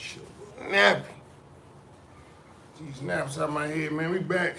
Shit, nappy. These naps out my head, man. We back.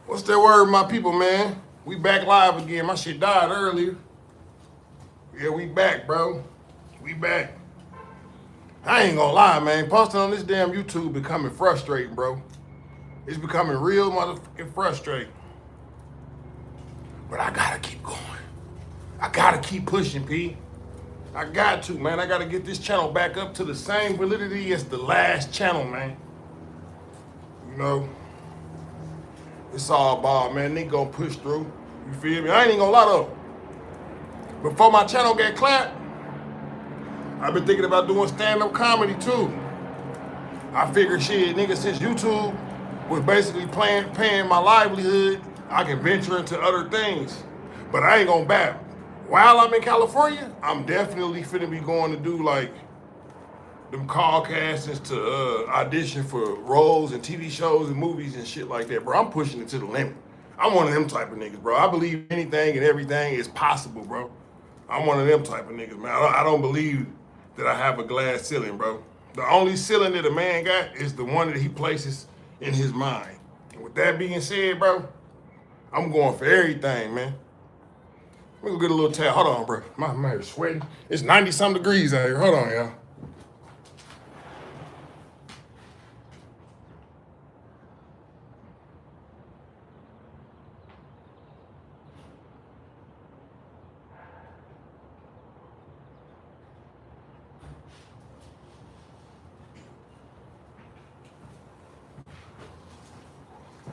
What's that word, my people, man? We back live again. My shit died earlier. Yeah, we back, bro. We back. I ain't gonna lie, man. Posting on this damn YouTube becoming frustrating, bro. It's becoming real motherfucking frustrating. But I gotta keep going. I gotta keep pushing, P. I got to, man. I gotta get this channel back up to the same validity as the last channel, man. You know? It's all about, man. Nigga gonna push through. You feel me? I ain't even gonna lie though. Before my channel got clapped, I've been thinking about doing stand-up comedy too. I figured shit, nigga, since YouTube was basically paying my livelihood, I can venture into other things. But I ain't gonna back. While I'm in California, I'm definitely finna be going to do like them call castings to audition for roles and TV shows and movies and shit like that, bro. I'm pushing it to the limit. I'm one of them type of niggas, bro. I believe anything and everything is possible, bro. I'm one of them type of niggas, man. I don't believe that I have a glass ceiling, bro. The only ceiling that a man got is the one that he places in his mind. And with that being said, bro, I'm going for everything, man. Let me go get a little towel. Hold on, bro. My hair's sweating. It's 90-something degrees out here. Hold on, y'all.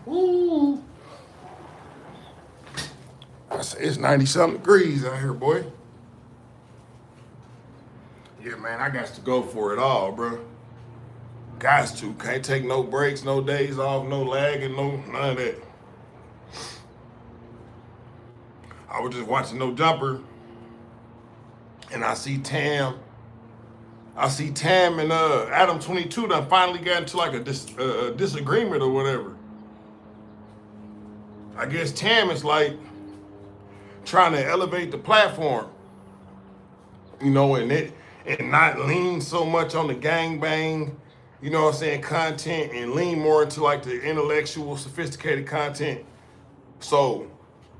Ooh. I say it's 90-something degrees out here, boy. Yeah, man, I got to go for it all, bro. Got to. Can't take no breaks, no days off, no lagging, none of that. I was just watching No Jumper, and I see Tam and Adam 22 done finally got into like a disagreement or whatever. I guess Tam is like trying to elevate the platform, you know, and not lean so much on the gangbang, you know what I'm saying, content, and lean more into like the intellectual, sophisticated content. So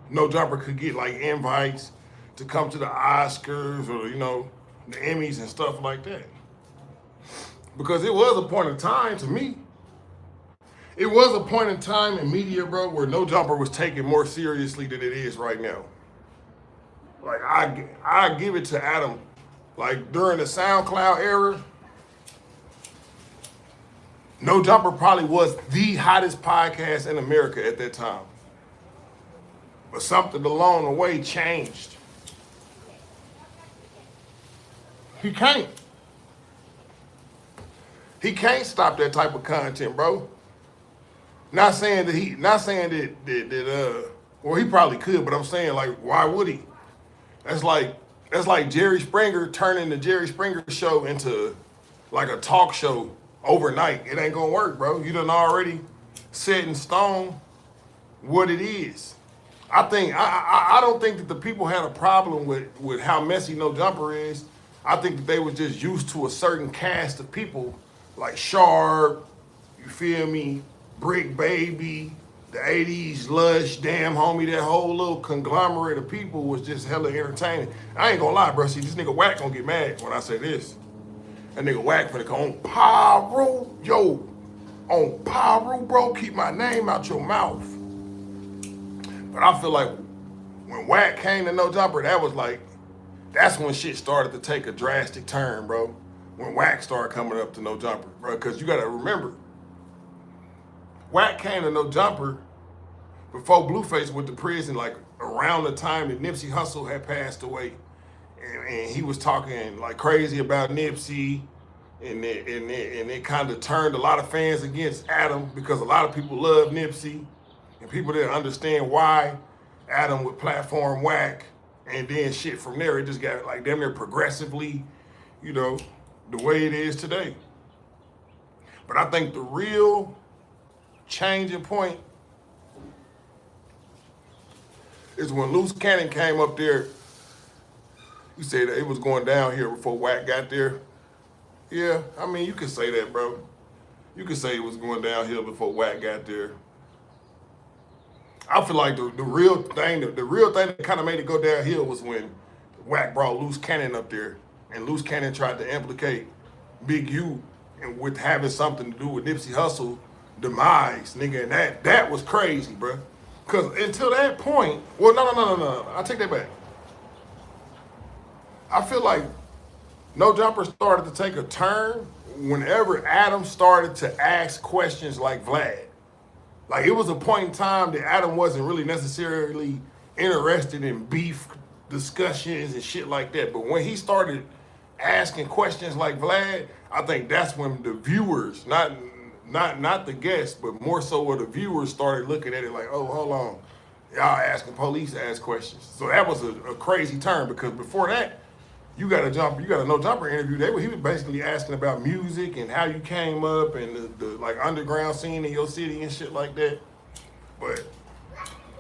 No Jumper could get like invites to come to the Oscars or, you know, the Emmys and stuff like that. Because it was a point of time to me. It was a point in time in media, bro, where No Jumper was taken more seriously than it is right now. Like, I give it to Adam. Like, during the SoundCloud era, No Jumper probably was the hottest podcast in America at that time. But something along the way changed. He can't. He can't stop that type of content, bro. Not saying that well, he probably could, but I'm saying, like, why would he? That's like Jerry Springer turning the Jerry Springer show into like a talk show overnight. It ain't gonna work, bro. You done already set in stone what it is. I don't think that the people had a problem with how messy No Jumper is. I think that they were just used to a certain cast of people like Sharp, you feel me, Brick Baby, the 80s Lush, Damn Homie, that whole little conglomerate of people was just hella entertaining. I ain't gonna lie, bro. See, this nigga Wack gonna get mad when I say this. That nigga Wack finna come on Pyro, yo, on Pyro, bro, keep my name out your mouth. But I feel like when Wack came to No Jumper, that's when shit started to take a drastic turn, bro. When Wack started coming up to No Jumper, bro. Because you gotta remember, Wack came to No Jumper before Blueface went to prison, like around the time that Nipsey Hussle had passed away. And he was talking like crazy about Nipsey, and it kind of turned a lot of fans against Adam because a lot of people love Nipsey, and people didn't understand why Adam would platform Whack, and then shit from there it just got like damn near progressively, you know, the way it is today. But I think the real changing point is when Loose Cannon came up there. You said that it was going down here before Whack got there. Yeah, I mean, you could say that, bro. You could say it was going downhill before Whack got there. I feel like the real thing, the real thing that kind of made it go downhill was when Whack brought Loose Cannon up there, and Loose Cannon tried to implicate Big U and with having something to do with Nipsey Hussle demise, nigga, and that was crazy, bro. Cause until that point, well, no, I take that back. I feel like No Jumper started to take a turn whenever Adam started to ask questions like Vlad. Like it was a point in time that Adam wasn't really necessarily interested in beef discussions and shit like that. But when he started asking questions like Vlad, I think that's when the viewers, not the guests, but more so where the viewers started looking at it like, oh, hold on, y'all asking police to ask questions. So that was a crazy turn because before that, you got a No Jumper interview. He was basically asking about music and how you came up and the like underground scene in your city and shit like that. But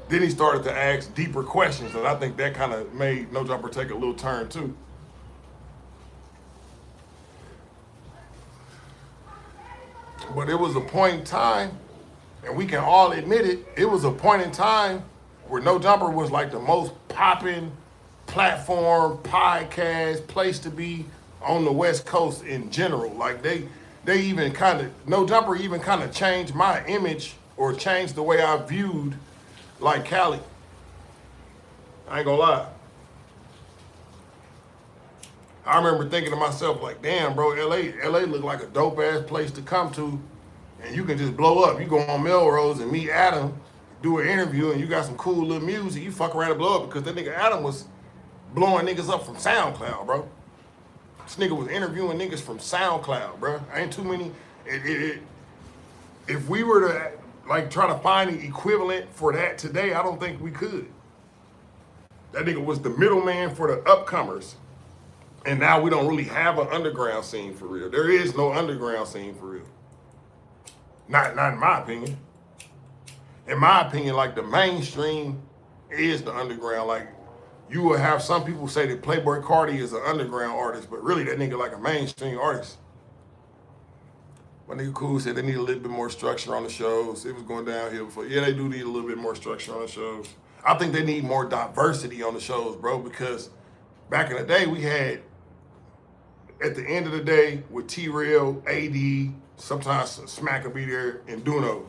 then he started to ask deeper questions, and I think that kind of made No Jumper take a little turn too. But it was a point in time, and we can all admit it, it was a point in time where No Jumper was like the most popping platform, podcast, place to be on the West Coast in general. Like they even kind of, No Jumper even kind of changed my image or changed the way I viewed like Cali. I ain't gonna lie. I remember thinking to myself like, damn, bro, LA look like a dope ass place to come to, and you can just blow up. You go on Melrose and meet Adam, do an interview, and you got some cool little music. You fuck around and blow up because that nigga Adam was blowing niggas up from SoundCloud, bro. This nigga was interviewing niggas from SoundCloud, bro. Ain't too many. If we were to like try to find the equivalent for that today, I don't think we could. That nigga was the middleman for the upcomers. And now we don't really have an underground scene for real. There is no underground scene for real. Not in my opinion. In my opinion, like the mainstream is the underground. Like you will have some people say that Playboi Carti is an underground artist, but really that nigga like a mainstream artist. My nigga Cool said they need a little bit more structure on the shows. It was going downhill before. Yeah, they do need a little bit more structure on the shows. I think they need more diversity on the shows, bro, because back in the day we had, at the end of the day, with T-Rail, AD, sometimes Smack would be there, and Duno.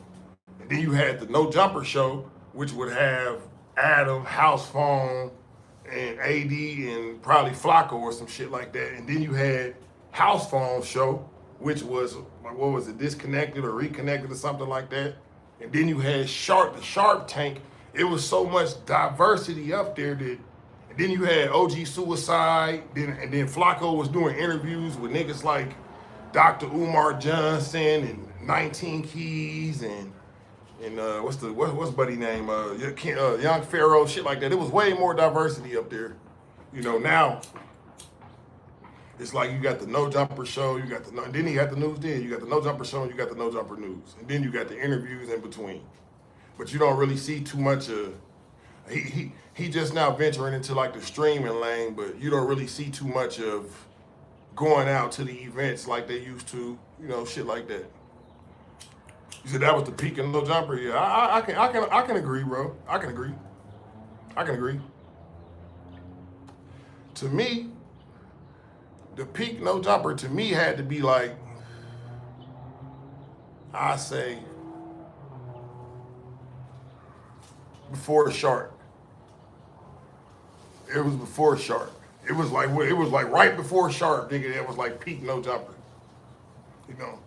And then you had the No Jumper show, which would have Adam, House Phone, and AD, and probably Flacco or some shit like that. And then you had House Phone show, which was, what was it, Disconnected or Reconnected or something like that. And then you had the Sharp Tank. It was so much diversity up there that, and then you had OG Suicide, and then Flacco was doing interviews with niggas like Dr. Umar Johnson and 19 Keys and what's buddy name? Young Pharaoh, shit like that. It was way more diversity up there. You know, now it's like you got the No Jumper show, and then you got the news. Then you got the No Jumper show, and you got the No Jumper news, and then you got the interviews in between. But you don't really see too much of. He just now venturing into like the streaming lane, but you don't really see too much of going out to the events like they used to, you know, shit like that. You said that was the peak of No Jumper? Yeah, I can agree, bro. I can agree. To me, the peak No Jumper to me had to be like, I say, before Sharp. It was before Sharp. It was like right before Sharp, nigga. It was like peak No Jumper. You know,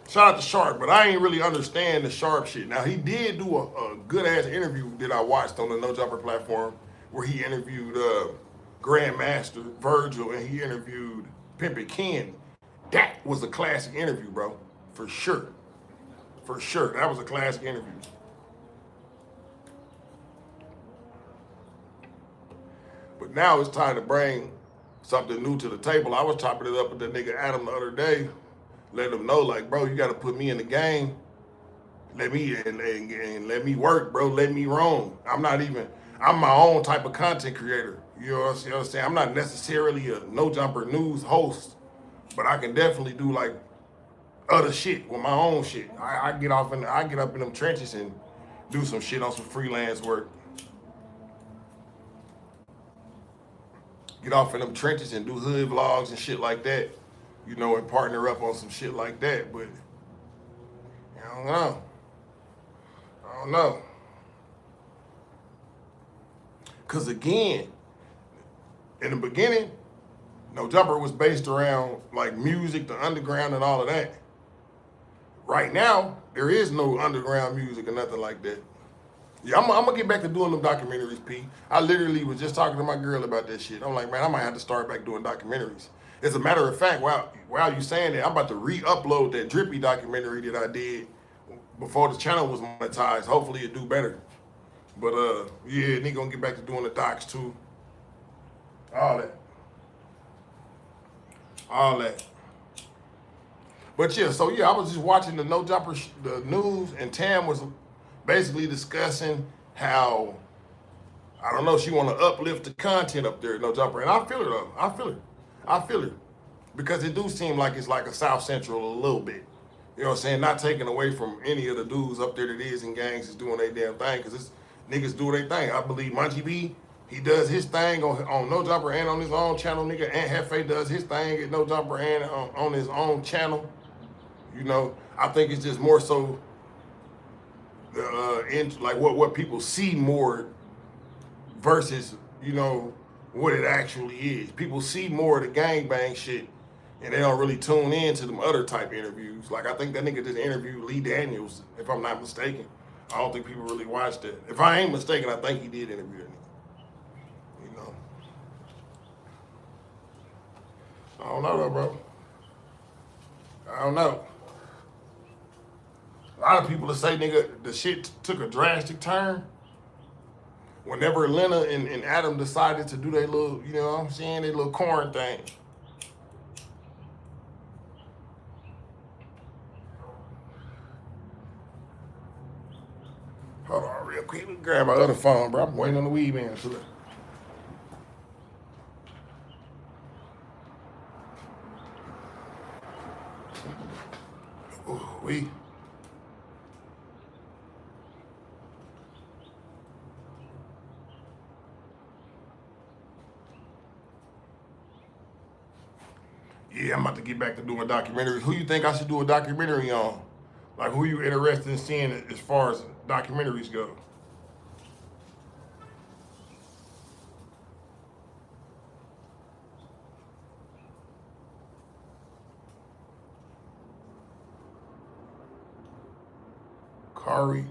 shout out to Sharp, but I ain't really understand the Sharp shit. Now he did do a good ass interview that I watched on the No Jumper platform, where he interviewed Grandmaster Virgil and he interviewed Pimpin' Ken. That was a classic interview, bro. For sure. For sure. That was a classic interview. But now it's time to bring something new to the table. I was chopping it up with that nigga Adam the other day, letting him know, like, bro, you got to put me in the game. Let me and let me work, bro. Let me roam. I'm my own type of content creator. You know what I'm saying? I'm not necessarily a no jumper news host, but I can definitely do like other shit with my own shit. I get up in them trenches and do some shit on some freelance work. Get off in them trenches and do hood vlogs and shit like that. You know, and partner up on some shit like that. But I don't know. I don't know. Cause again, in the beginning, No Jumper was based around like music, the underground, and all of that. Right now, there is no underground music or nothing like that. Yeah, I'm gonna get back to doing them documentaries, P. I literally was just talking to my girl about that shit. I'm like, man, I might have to start back doing documentaries. As a matter of fact, while you saying that, I'm about to re-upload that Drippy documentary that I did before the channel was monetized. Hopefully it do better. But yeah, nigga gonna get back to doing the docs too. All that. All that. But yeah, so yeah, I was just watching the No Jumper, the news, and Tam was basically discussing how, I don't know, she want to uplift the content up there at No Jumper. And I feel her though. I feel her. I feel her. Because it do seem like it's like a South Central a little bit. You know what I'm saying? Not taking away from any of the dudes up there that is in gangs is doing their damn thing. Because it's niggas do their thing. I believe Munchie B, he does his thing on No Jumper and on his own channel. Nigga, Aunt Hefe does his thing at No Jumper and on his own channel. You know, I think it's just more so into like what people see more versus, you know, what it actually is. People see more of the gangbang shit and they don't really tune in to them other type interviews. Like I think that nigga just interviewed Lee Daniels, if I'm not mistaken. I don't think people really watched that. If I ain't mistaken, I think he did interview that nigga. You know. I don't know though, bro. I don't know. A lot of people that say, nigga, the shit took a drastic turn whenever Lena and Adam decided to do their little, you know what I'm saying, their little corn thing. Hold on real quick. Let me grab my other phone, bro. I'm waiting on the weed man too. Ooh, weed. Yeah, I'm about to get back to doing documentaries. Who you think I should do a documentary on? Like, who you interested in seeing as far as documentaries go? Kari